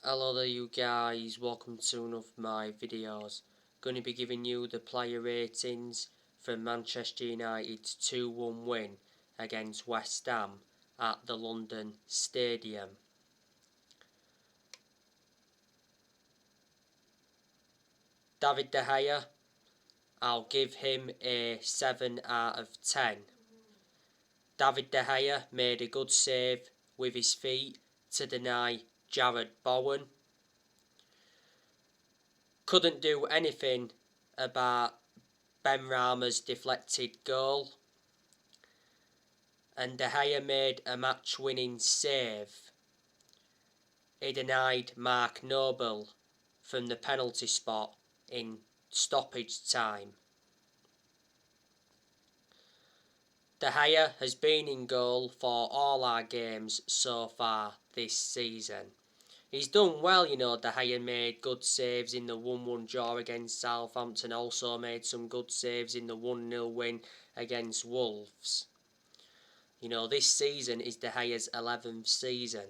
Hello there you guys, welcome to one of my videos. Going to be giving you the player ratings for Manchester United's 2-1 win against West Ham at the London Stadium. David De Gea, I'll give him a 7 out of 10. David De Gea made a good save with his feet to deny Jarrod Bowen. Couldn't do anything about Benrahma's deflected goal, and De Gea made a match-winning save. He denied Mark Noble from the penalty spot in stoppage time. De Gea has been in goal for all our games so far this season. He's done well, De Gea made good saves in the 1-1 draw against Southampton, also made some good saves in the 1-0 win against Wolves. This season is De Gea's 11th season.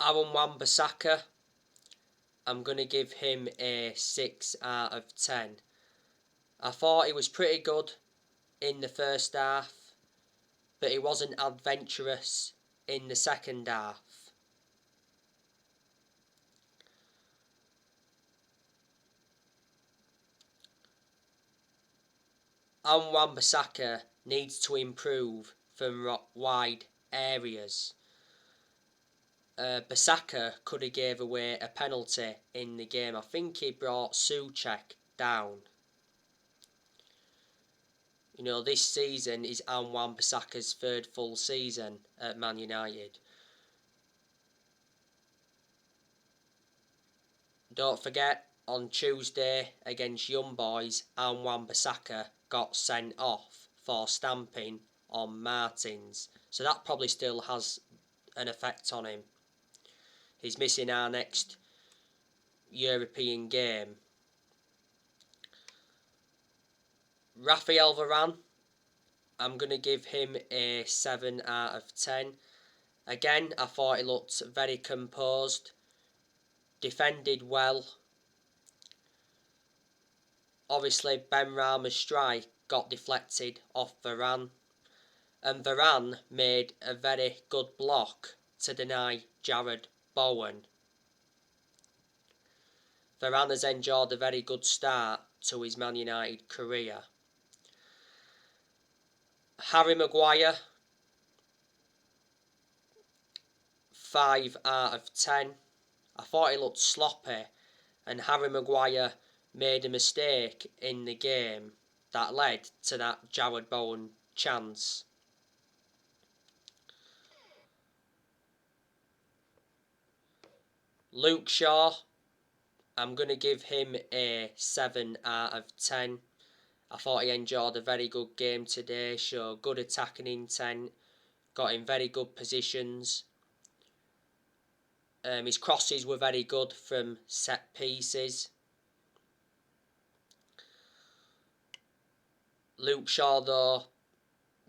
Aaron Wan-Bissaka, I'm going to give him a 6 out of 10. I thought he was pretty good in the first half, but he wasn't adventurous in the second half. Aaron Wan-Bissaka needs to improve from wide areas. Bissaka could have gave away a penalty in the game. I think he brought Souček down. This season is Aaron Wan-Bissaka's third full season at Man United. Don't forget, on Tuesday against Young Boys, Aaron Wan-Bissaka got sent off for stamping on Martins. So that probably still has an effect on him. He's missing our next European game. Rafael Varan, I'm going to give him a 7 out of 10. Again, I thought he looked very composed, defended well. Obviously, Benrahma's strike got deflected off Varan, and Varan made a very good block to deny Jarrod Bowen. Varan has enjoyed a very good start to his Man United career. Harry Maguire, 5 out of 10. I thought he looked sloppy, and Harry Maguire made a mistake in the game that led to that Jarrod Bowen chance. Luke Shaw, I'm going to give him a 7 out of 10. I thought he enjoyed a very good game today, showed good attacking intent, got in very good positions. His crosses were very good from set pieces. Luke Shaw, though,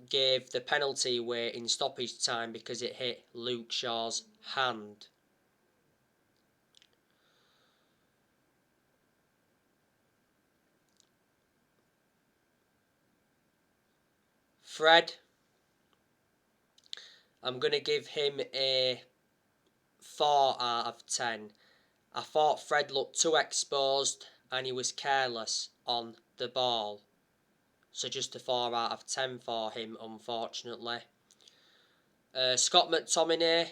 gave the penalty away in stoppage time because it hit Luke Shaw's hand. Fred, I'm going to give him a 4 out of 10. I thought Fred looked too exposed and he was careless on the ball. So just a 4 out of 10 for him, unfortunately. Scott Mctominay,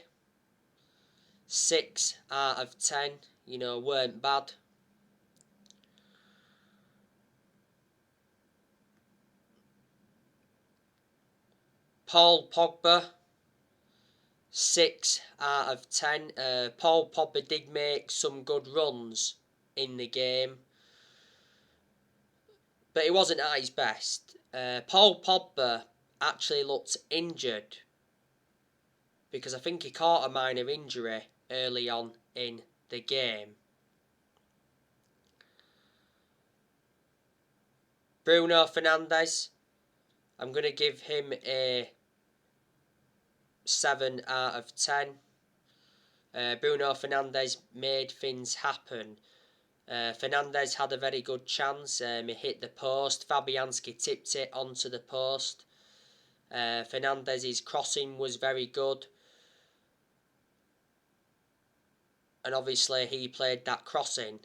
6 out of 10. Weren't bad. Paul Pogba, 6 out of 10. Paul Pogba did make some good runs in the game, but he wasn't at his best. Paul Pogba actually looked injured because I think he caught a minor injury early on in the game. Bruno Fernandez, I'm going to give him a 7 out of 10. Bruno Fernandez made things happen. Fernandez had a very good chance. He hit the post. Fabianski tipped it onto the post. Fernandez's crossing was very good. And obviously he played that crossing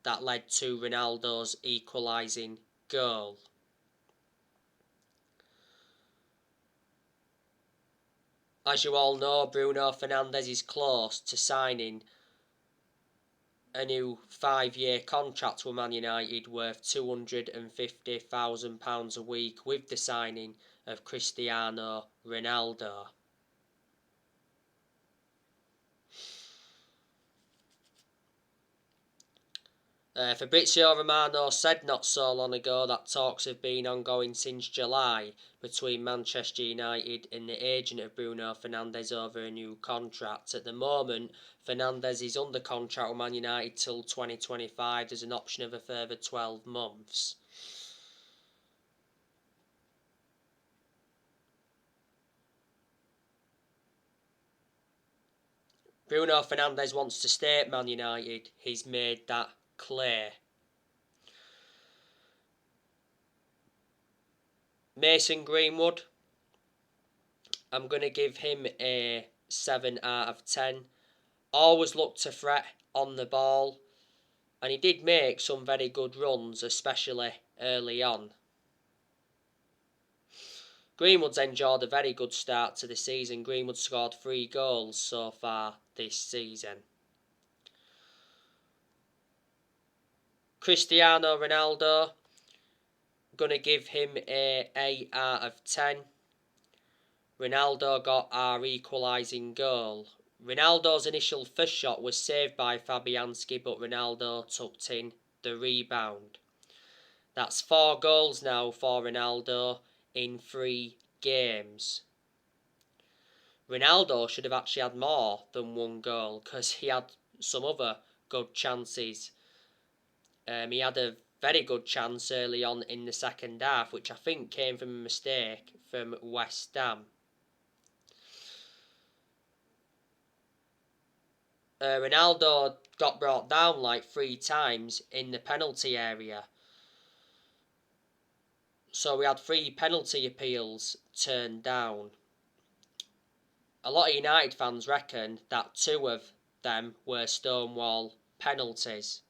that led to Ronaldo's equalising goal. As you all know, Bruno Fernandez is close to signing a new 5-year contract with Man United worth £250,000 a week with the signing of Cristiano Ronaldo. Fabrizio Romano said not so long ago that talks have been ongoing since July between Manchester United and the agent of Bruno Fernandes over a new contract. At the moment, Fernandes is under contract with Man United till 2025. There's an option of a further 12 months. Bruno Fernandes wants to stay at Man United. He's made that clear. Mason Greenwood, I'm going to give him a 7 out of 10. Always looked to threat on the ball, and he did make some very good runs, especially early on. Greenwood's enjoyed a very good start to the season. Greenwood scored 3 goals so far this season. Cristiano Ronaldo, going to give him a 8 out of 10. Ronaldo got our equalising goal. Ronaldo's initial first shot was saved by Fabianski, but Ronaldo tucked in the rebound. That's 4 goals now for Ronaldo in 3 games. Ronaldo should have actually had more than 1 goal because he had some other good chances. He had a very good chance early on in the second half, which I think came from a mistake from West Ham. Ronaldo got brought down like 3 times in the penalty area. So we had 3 penalty appeals turned down. A lot of United fans reckon that 2 of them were Stonewall penalties.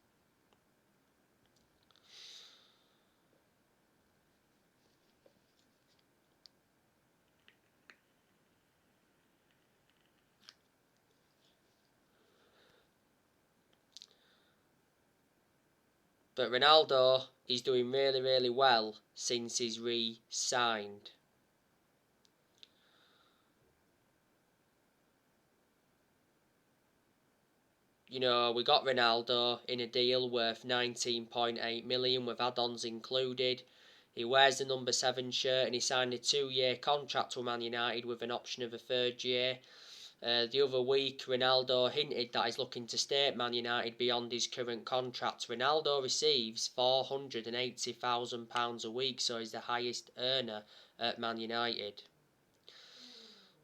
But Ronaldo is doing really, really well since he's re-signed. You know, we got Ronaldo in a deal worth 19.8 million with add-ons included. He wears the number 7 shirt and he signed a 2-year contract with Man United with an option of a 3rd year. The other week, Ronaldo hinted that he's looking to stay at Man United beyond his current contract. Ronaldo receives £480,000 a week, so he's the highest earner at Man United.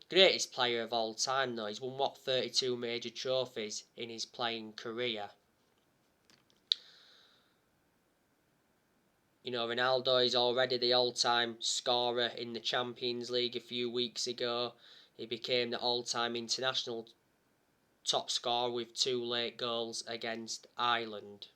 Greatest player of all time though. He's won 32 major trophies in his playing career. You know, Ronaldo is already the all-time scorer in the Champions League. A few weeks ago, he became the all-time international top scorer with 2 late goals against Ireland.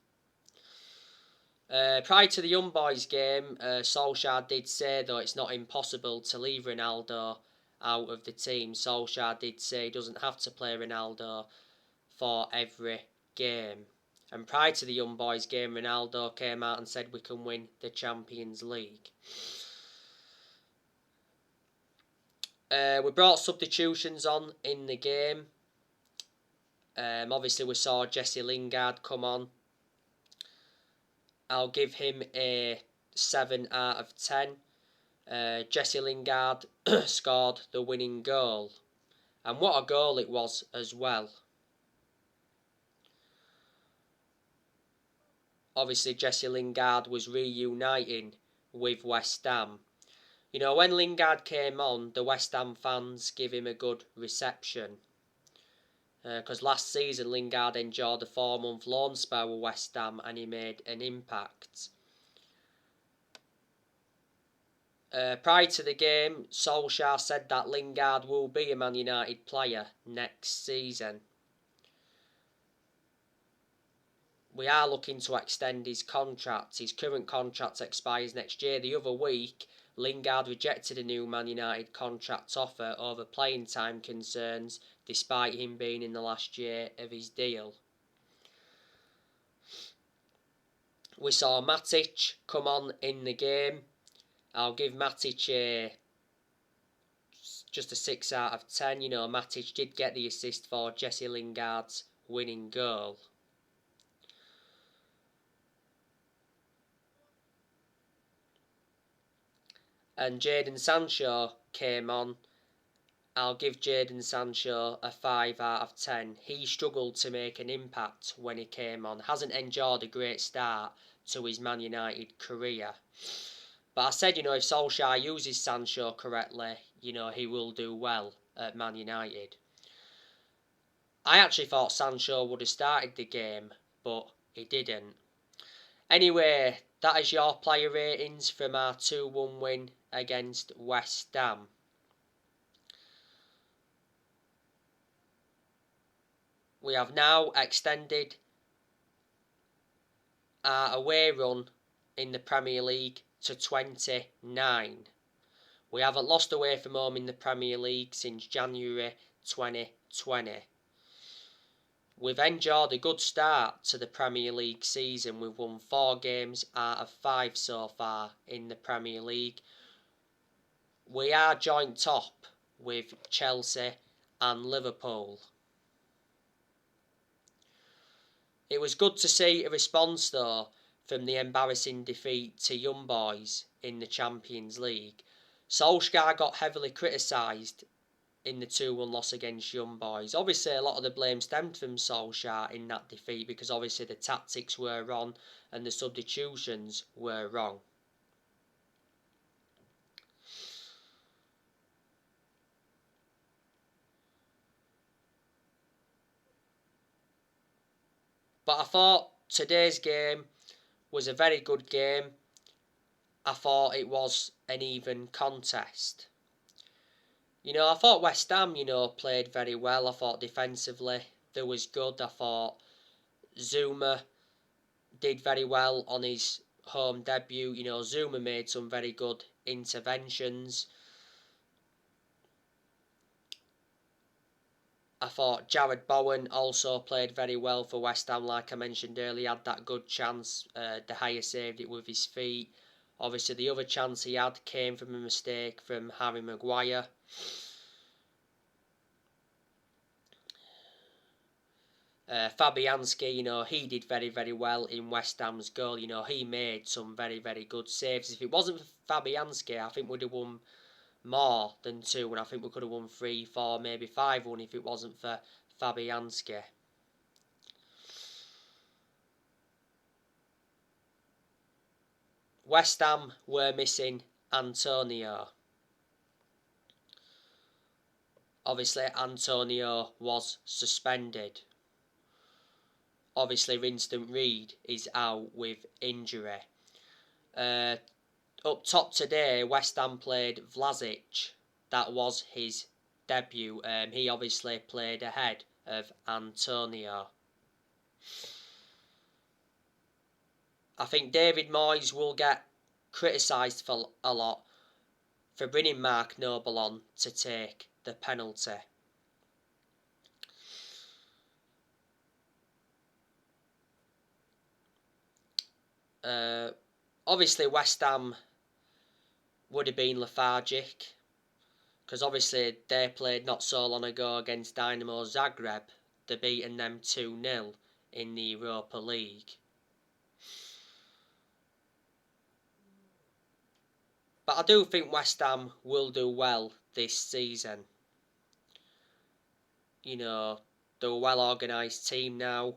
Prior to the Young Boys game, Solskjaer did say though it's not impossible to leave Ronaldo out of the team. Solskjaer did say he doesn't have to play Ronaldo for every game. And prior to the Young Boys game, Ronaldo came out and said we can win the Champions League. We brought substitutions on in the game. Obviously we saw Jesse Lingard come on. I'll give him a 7 out of 10. Jesse Lingard scored the winning goal. And what a goal it was as well. obviously Jesse Lingard was reuniting with West Ham. You know, when Lingard came on, the West Ham fans gave him a good reception. Because last season Lingard enjoyed a 4-month loan spell with West Ham and he made an impact. Prior to the game, Solskjaer said that Lingard will be a Man United player next season. We are looking to extend his contract. His current contract expires next year. The other week, Lingard rejected a new Man United contract offer over playing time concerns, despite him being in the last year of his deal. We saw Matic come on in the game. I'll give Matic just a 6 out of 10. You know, Matic did get the assist for Jesse Lingard's winning goal. And Jadon Sancho came on. I'll give Jadon Sancho a 5 out of 10. He struggled to make an impact when he came on. Hasn't enjoyed a great start to his Man United career. But I said, you know, if Solskjaer uses Sancho correctly, you know, he will do well at Man United. I actually thought Sancho would have started the game, but he didn't. Anyway, that is your player ratings from our 2-1 win against West Ham. We have now extended our away run in the Premier League to 29. We haven't lost away from home in the Premier League since January 2020. We've enjoyed a good start to the Premier League season. We've won 4 games out of 5 so far in the Premier League. We are joint top with Chelsea and Liverpool. It was good to see a response though from the embarrassing defeat to Young Boys in the Champions League. Solskjaer got heavily criticised in the 2-1 loss against Young Boys. Obviously a lot of the blame stemmed from Solskjaer in that defeat because obviously the tactics were wrong and the substitutions were wrong. But I thought today's game was a very good game. I thought it was an even contest. You know, I thought West Ham, you know, played very well. I thought defensively they was good. I thought Zuma did very well on his home debut. You know, Zuma made some very good interventions. I thought Jared Bowen also played very well for West Ham, like I mentioned earlier. He had that good chance. De Gea saved it with his feet. Obviously, the other chance he had came from a mistake from Harry Maguire. Fabianski, you know, he did very, very well in West Ham's goal. You know, he made some very, very good saves. If it wasn't for Fabianski, I think we'd have won more than 2, and I think we could have won 3, 4, maybe 5-1 if it wasn't for Fabianski. West Ham were missing Antonio. Obviously, Antonio was suspended. Obviously, Vincent Reid is out with injury. Up top today, West Ham played Vlasic. That was his debut. He obviously played ahead of Antonio. I think David Moyes will get criticised for a lot for bringing Mark Noble on to take the penalty. Obviously West Ham would have been lethargic because obviously they played not so long ago against Dynamo Zagreb. They beaten them 2-0 in the Europa League. But I do think West Ham will do well this season. You know, they're a well organised team now.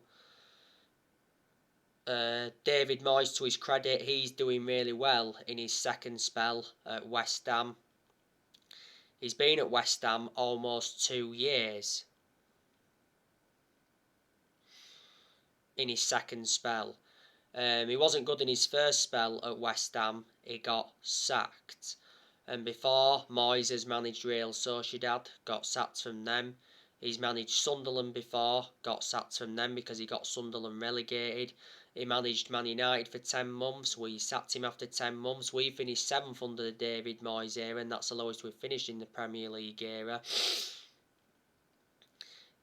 David Moyes, to his credit, he's doing really well in his second spell at West Ham. He's been at West Ham almost 2 years in his second spell. He wasn't good in his first spell at West Ham. He got sacked. And before, Moyes has managed Real Sociedad, got sacked from them. He's managed Sunderland before, got sacked from them because he got Sunderland relegated. He managed Man United for 10 months. We sacked him after 10 months. We finished 7th under the David Moyes era, and that's the lowest we've finished in the Premier League era.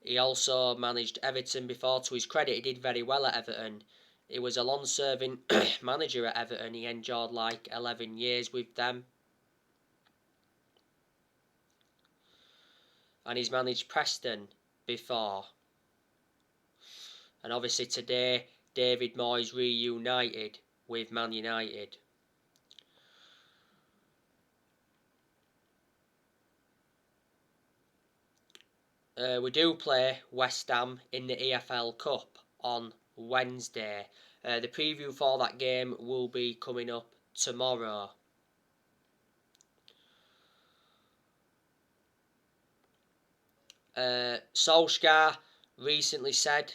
He also managed Everton before. To his credit, he did very well at Everton. He was a long-serving manager at Everton. He endured like 11 years with them. And he's managed Preston before. And obviously today, David Moyes reunited with Man United. We do play West Ham in the EFL Cup on Wednesday. The preview for that game will be coming up tomorrow. Solskjaer recently said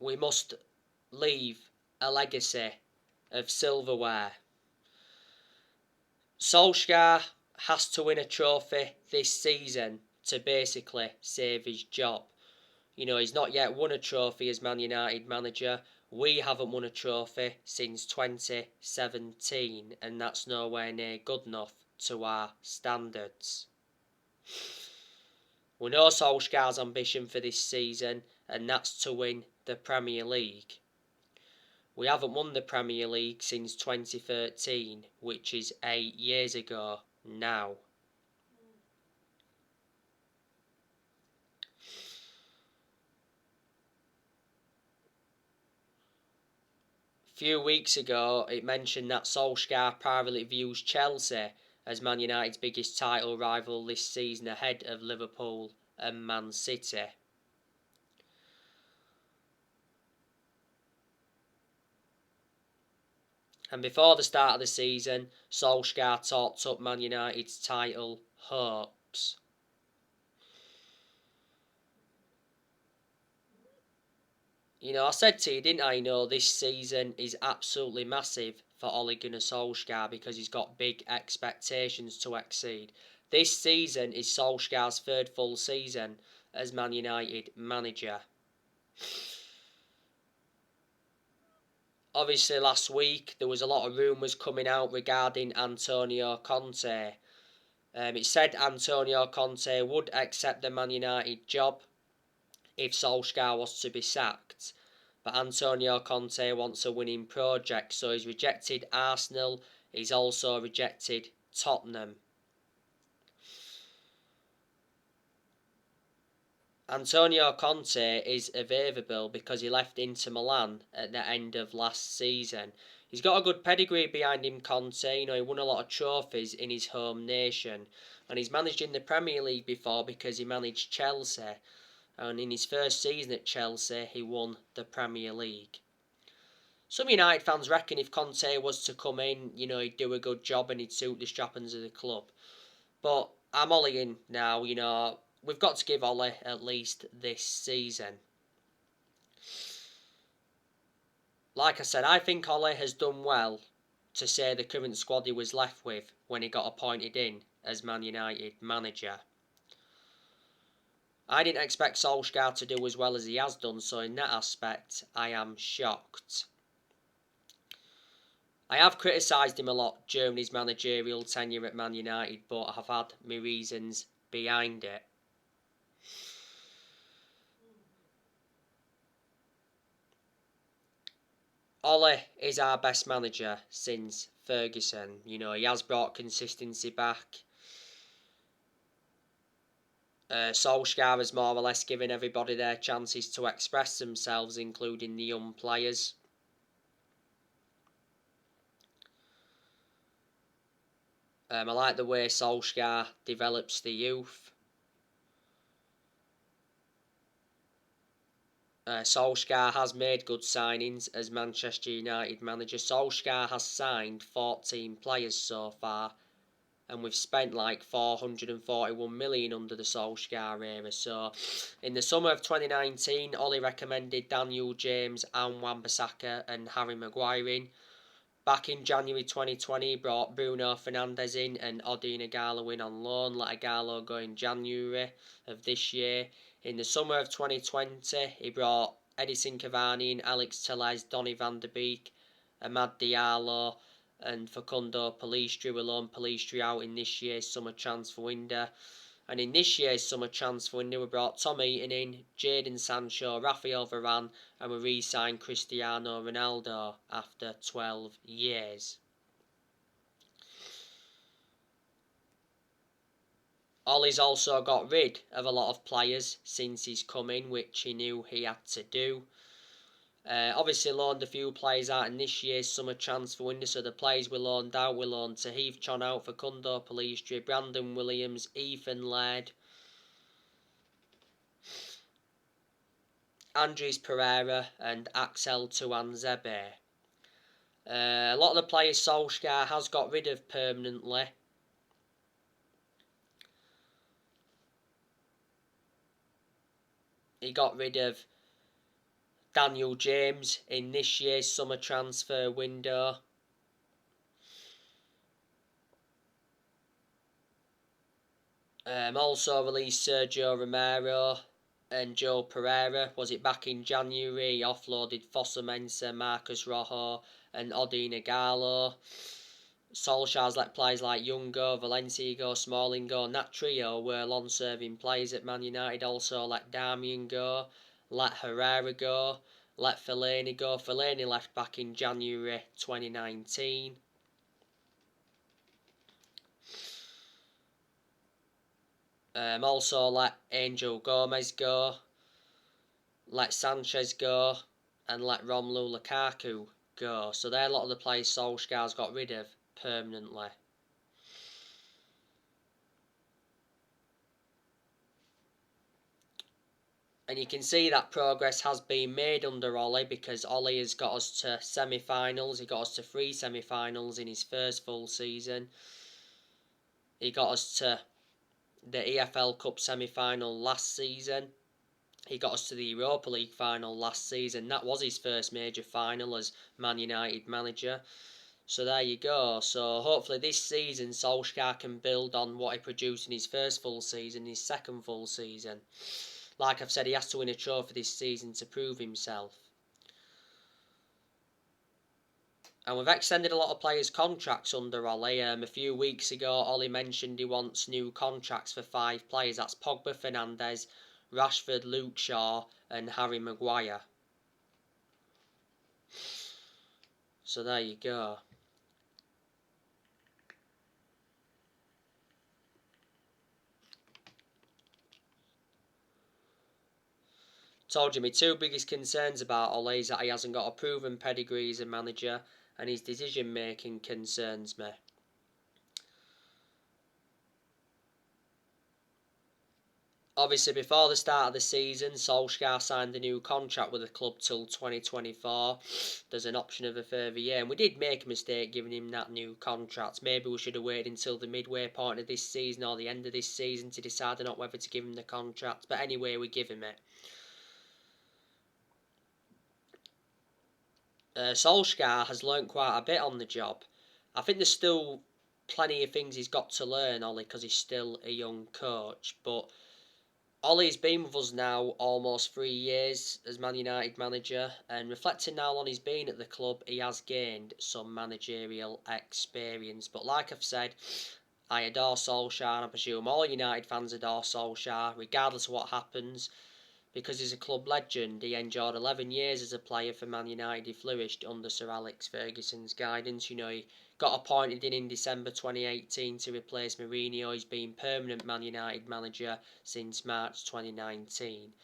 we must leave a legacy of silverware. Solskjaer has to win a trophy this season to basically save his job. You know, he's not yet won a trophy as Man United manager. We haven't won a trophy since 2017, and that's nowhere near good enough to our standards. We know Solskjaer's ambition for this season, and that's to win the Premier League. We haven't won the Premier League since 2013, which is 8 years ago now. A few weeks ago, it mentioned that Solskjaer privately views Chelsea as Man United's biggest title rival this season, ahead of Liverpool and Man City. And before the start of the season, Solskjaer talked up Man United's title hopes. You know, I said to you, didn't I, this season is absolutely massive for Ole Gunnar Solskjaer because he's got big expectations to exceed. This season is Solskjaer's third full season as Man United manager. Obviously, last week there was a lot of rumours coming out regarding Antonio Conte. It said Antonio Conte would accept the Man United job if Solskjaer was to be sacked. But Antonio Conte wants a winning project, so he's rejected Arsenal. He's also rejected Tottenham. Antonio Conte is available because he left Inter Milan at the end of last season. He's got a good pedigree behind him, Conte. He won a lot of trophies in his home nation. And he's managed in the Premier League before because he managed Chelsea. And in his first season at Chelsea, he won the Premier League. Some United fans reckon if Conte was to come in, he'd do a good job and he'd suit the strappings of the club. But I'm Ole in now, we've got to give Ole at least this season. Like I said, I think Ole has done well to say the current squad he was left with when he got appointed in as Man United manager. I didn't expect Solskjaer to do as well as he has done, so in that aspect, I am shocked. I have criticised him a lot during his managerial tenure at Man United, but I have had my reasons behind it. Ole is our best manager since Ferguson. He has brought consistency back. Solskjaer has more or less given everybody their chances to express themselves, including the young players. I like the way Solskjaer develops the youth. Solskjaer has made good signings as Manchester United manager. Solskjaer has signed 14 players so far, and we've spent like 441 million under the Solskjaer era. So, in the summer of 2019, Ollie recommended Daniel James and Wan-Bissaka and Harry Maguire in. Back in January 2020, he brought Bruno Fernandez in and Odin Ighalo in on loan, let Ighalo go in January of this year. In the summer of 2020, he brought Edison Cavani in, Alex Telles, Donny van de Beek, Amad Diallo and Facundo Pellistri. Will loan Pellistri out in this year's summer transfer window. And in this year's summer transfer window, we brought Tom Eaton in, Jadon Sancho, Rafael Varan, and we re-signed Cristiano Ronaldo after 12 years. Ollie's also got rid of a lot of players since he's come in, which he knew he had to do. Obviously loaned a few players out in this year's summer transfer window, so the players we loaned out, we loaned Tahith Chon out for Facundo Pellistri, Brandon Williams, Ethan Laird, Andres Pereira and Axel Tuanzebe. A lot of the players Solskjaer has got rid of permanently. He got rid of Daniel James in this year's summer transfer window. Also released Sergio Romero and Joe Pereira. Was it back in January? He offloaded Fossa Mensah, Marcus Rojo and Odin Ighalo. Solskjaer's let players like Young go, Valencia go, Smalling go. And that trio were long-serving players at Man United. Also let Darmian go, let Herrera go, let Fellaini go. Fellaini left back in January 2019. Also let Angel Gomez go, let Sanchez go, and let Romelu Lukaku go. So they're a lot of the players Solskjaer's got rid of permanently. And you can see that progress has been made under Ollie, because Ollie has got us to semi-finals. He got us to 3 semi-finals in his first full season. He got us to the EFL Cup semi-final last season. He got us to the Europa League final last season. That was his first major final as Man United manager. So there you go. So hopefully this season Solskjaer can build on what he produced in his first full season, his second full season. Like I've said, he has to win a trophy this season to prove himself. And we've extended a lot of players' contracts under Ollie. A few weeks ago, Ollie mentioned he wants new contracts for 5 players. That's Pogba, Fernandez, Rashford, Luke Shaw and Harry Maguire. So there you go. Told you my 2 biggest concerns about Ollie is that he hasn't got a proven pedigree as a manager, and his decision making concerns me. Obviously, before the start of the season, Solskjaer signed a new contract with the club till 2024. There's an option of a further year, and we did make a mistake giving him that new contract. Maybe we should have waited until the midway point of this season or the end of this season to decide on whether to give him the contract. But anyway, we give him it. Solskjaer has learnt quite a bit on the job. I think there's still plenty of things he's got to learn, Ollie, because he's still a young coach. But Ollie's been with us now almost 3 years as Man United manager, and reflecting now on his being at the club, he has gained some managerial experience. But like I've said, I adore Solskjaer, and I presume all United fans adore Solskjaer, regardless of what happens, because he's a club legend. He endured 11 years as a player for Man United. He flourished under Sir Alex Ferguson's guidance. He got appointed in December 2018 to replace Mourinho. He's been permanent Man United manager since March 2019.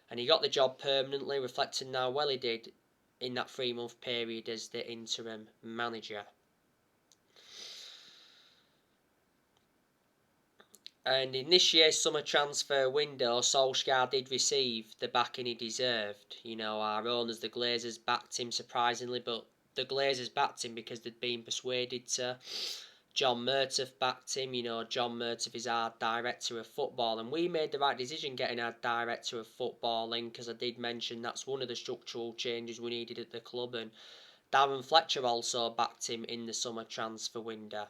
And he got the job permanently, reflecting how well he did in that 3-month period as the interim manager. And in this year's summer transfer window, Solskjaer did receive the backing he deserved. You know, our owners, the Glazers, backed him surprisingly, but the Glazers backed him because they'd been persuaded to. John Murtough backed him. You know, John Murtough is our director of football, and we made the right decision getting our director of football in, because I did mention that's one of the structural changes we needed at the club, and Darren Fletcher also backed him in the summer transfer window.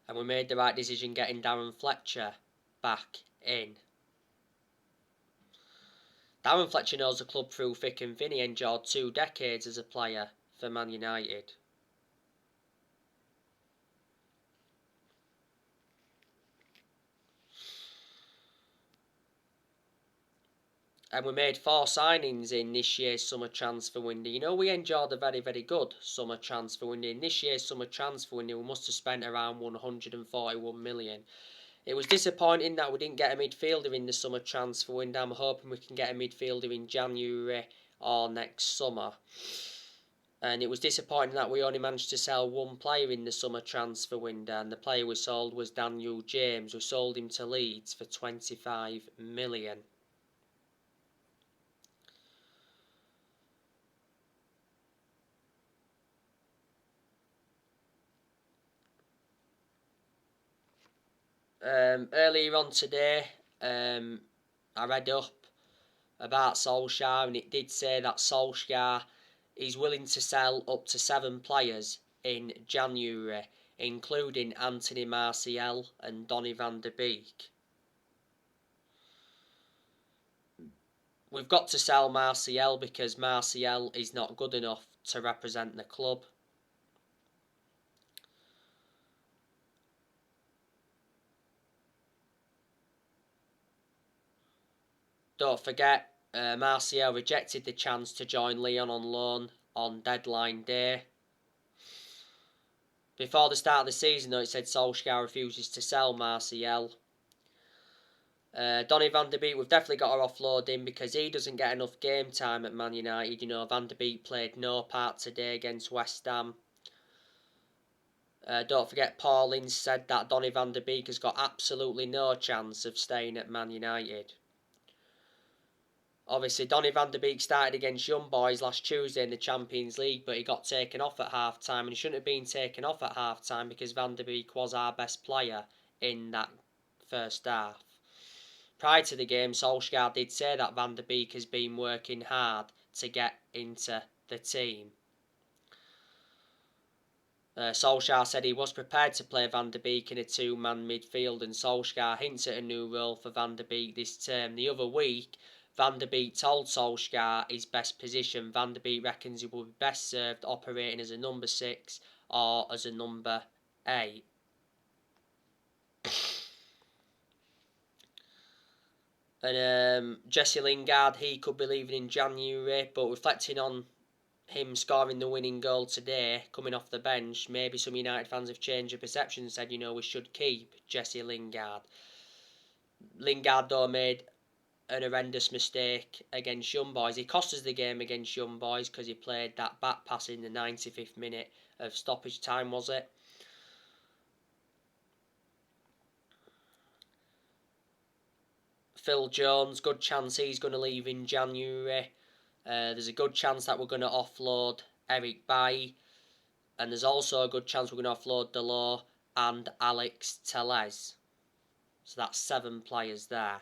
And we made the right decision getting Darren Fletcher back in. Darren Fletcher knows the club through thick and thin. He endured 2 decades as a player for Man United. And we made 4 signings in this year's summer transfer window. You know, we enjoyed a very, very good summer transfer window. In this year's summer transfer window, we must have spent around 141 million. It was disappointing that we didn't get a midfielder in the summer transfer window. I'm hoping we can get a midfielder in January or next summer. And it was disappointing that we only managed to sell 1 player in the summer transfer window, and the player we sold was Daniel James. We sold him to Leeds for 25 million. Earlier on today, I read up about Solskjaer, and it did say that Solskjaer is willing to sell up to 7 players in January, including Anthony Martial and Donny van de Beek. We've got to sell Martial because Martial is not good enough to represent the club. Don't forget, Martial rejected the chance to join Lyon on loan on deadline day. Before the start of the season, though, it said Solskjaer refuses to sell Martial. Donny van de Beek, we've definitely got to offload him because he doesn't get enough game time at Man United. You know, Van de Beek played no part today against West Ham. Don't forget, Paul Ince said that Donny van de Beek has got absolutely no chance of staying at Man United. Obviously, Donny van de Beek started against Young Boys last Tuesday in the Champions League, but he got taken off at half-time, and he shouldn't have been taken off at half-time because Van de Beek was our best player in that first half. Prior to the game, Solskjaer did say that Van de Beek has been working hard to get into the team. Solskjaer said he was prepared to play Van de Beek in a 2-man midfield, and Solskjaer hints at a new role for Van de Beek this term. The other week, Van de Beek told Solskjaer his best position. Van de Beek reckons he will be best served operating as a number 6 or as a number 8. And Jesse Lingard, he could be leaving in January, but reflecting on him scoring the winning goal today, coming off the bench, maybe some United fans have changed their perception and said, you know, we should keep Jesse Lingard. Lingard, though, made an horrendous mistake against Young Boys. He cost us the game against Young Boys because he played that back pass in the 95th minute of stoppage time, was it? Phil Jones, good chance he's going to leave in January. There's a good chance that we're going to offload Eric Bailly, and there's also a good chance we're going to offload Delors and Alex Telles. So that's 7 players there.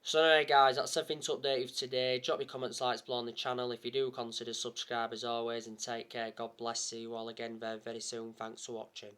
So anyway guys, that's everything to update you today. Drop your comments, likes below on the channel. If you do, consider subscribe as always, and take care. God bless. See you all again very, very soon. Thanks for watching.